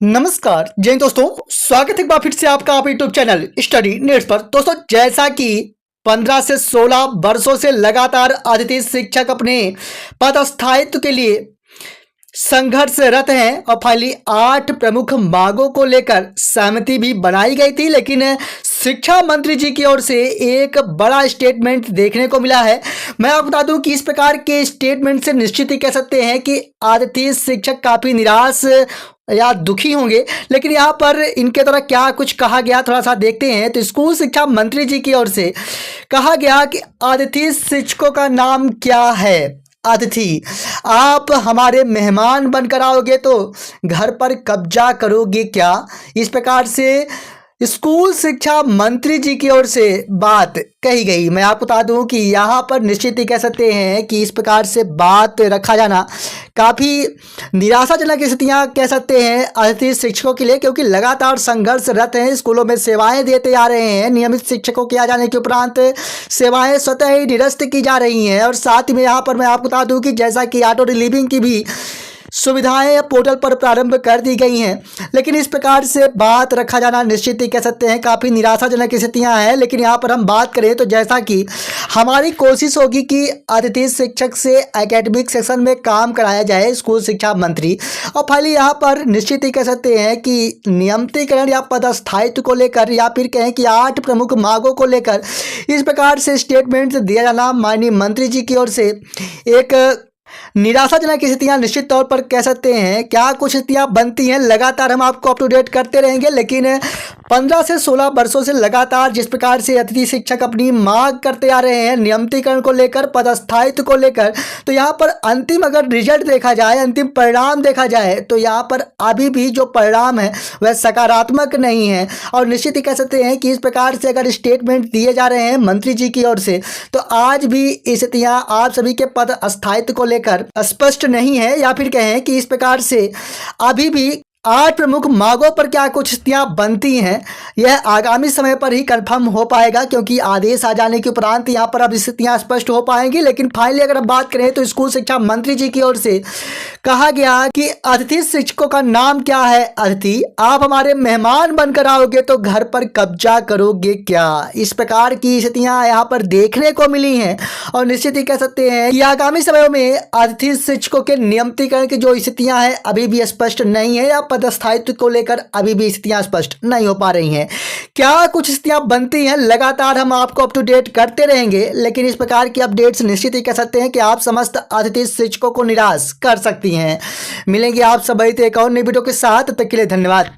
नमस्कार जय हिंद दोस्तों, स्वागत है एक बार फिर से आपका आप यूट्यूब चैनल स्टडी नीड्स पर। दोस्तों, जैसा कि 15 से 16 वर्षों से लगातार अतिथि शिक्षक अपने पदस्थायित्व के लिए संघर्षरत हैं और फाइनली 8 प्रमुख मांगों को लेकर सहमति भी बनाई गई थी, लेकिन शिक्षा मंत्री जी की ओर से एक बड़ा स्टेटमेंट देखने को मिला है। मैं आपको बता दूं कि इस प्रकार के स्टेटमेंट से निश्चित ही कह सकते हैं कि अतिथि शिक्षक काफ़ी निराश या दुखी होंगे। लेकिन यहाँ पर इनके द्वारा क्या कुछ कहा गया, थोड़ा सा देखते हैं। तो स्कूल शिक्षा मंत्री जी की ओर से कहा गया कि अतिथि शिक्षकों का नाम क्या है। अतिथि, आप हमारे मेहमान बनकर आओगे तो घर पर कब्जा करोगे क्या। इस प्रकार से स्कूल शिक्षा मंत्री जी की ओर से बात कही गई। मैं आपको बता दूं कि यहाँ पर निश्चित ही कह सकते हैं कि इस प्रकार से बात रखा जाना काफ़ी निराशाजनक स्थितियाँ कह सकते हैं अतिथि शिक्षकों के लिए, क्योंकि लगातार संघर्षरत हैं, स्कूलों में सेवाएं देते आ रहे हैं। नियमित शिक्षकों के आ जाने के उपरांत सेवाएं स्वतः ही निरस्त की जा रही हैं। और साथ ही में यहाँ पर मैं आपको बता दूं कि जैसा कि ऑटो रिलीविंग की भी सुविधाएं पोर्टल पर प्रारंभ कर दी गई हैं, लेकिन इस प्रकार से बात रखा जाना निश्चित ही कह सकते हैं काफ़ी निराशाजनक स्थितियां हैं। लेकिन यहाँ पर हम बात करें तो जैसा कि हमारी कोशिश होगी कि अतिथि शिक्षक से एकेडमिक सेक्शन में काम कराया जाए, स्कूल शिक्षा मंत्री। और फाइनली यहाँ पर निश्चित ही कह सकते हैं कि नियमितीकरण या पदस्थायित्व को लेकर, या फिर कहें कि 8 प्रमुख मांगों को लेकर इस प्रकार से स्टेटमेंट दिया जाना माननीय मंत्री जी की ओर से एक निराशाजनक स्थितियां निश्चित तौर पर कह सकते हैं। क्या कुछ स्थितियां बनती हैं, लगातार हम आपको अप टू डेट करते रहेंगे। लेकिन 15 से 16 वर्षों से लगातार जिस प्रकार से अतिथि शिक्षक अपनी मांग करते आ रहे हैं नियमितीकरण को लेकर, पदस्थायित्व को लेकर, तो यहाँ पर अंतिम अगर रिजल्ट देखा जाए, अंतिम परिणाम देखा जाए, तो यहाँ पर अभी भी जो परिणाम है वह सकारात्मक नहीं है। और निश्चित ही कह सकते हैं कि इस प्रकार से अगर स्टेटमेंट दिए जा रहे हैं मंत्री जी की ओर से, तो आज भी स्थितियाँ आप सभी के पदस्थायित्व को लेकर स्पष्ट नहीं है, या फिर कहें कि इस प्रकार से अभी भी 8 प्रमुख मांगों पर क्या कुछ स्थितियां बनती हैं, यह आगामी समय पर ही कंफर्म हो पाएगा, क्योंकि आदेश आ जाने के उपरांत यहाँ पर अब स्थितियां स्पष्ट हो पाएंगी। लेकिन फाइनली अगर हम बात करें तो स्कूल शिक्षा मंत्री जी की ओर से कहा गया कि अतिथि शिक्षकों का नाम क्या है। अतिथि, आप हमारे मेहमान बनकर आओगे तो घर पर कब्जा करोगे क्या। इस प्रकार की स्थितियां यहाँ पर देखने को मिली हैं। और निश्चित ही कह सकते हैं कि आगामी समय में अतिथि शिक्षकों के नियमितीकरण की जो स्थितियां हैं अभी भी स्पष्ट नहीं है, या पदस्थायित्व को लेकर अभी भी स्थितियां स्पष्ट नहीं हो पा रही हैं। क्या कुछ स्थितियां बनती हैं, लगातार हम आपको अप टू डेट करते रहेंगे। लेकिन इस प्रकार की अपडेट्स निश्चित ही कह सकते हैं कि आप समस्त अतिथि शिक्षकों को निराश कर सकती हैं। मिलेंगे आप सभी एक और नई वीडियो के साथ, तब तक के लिए धन्यवाद।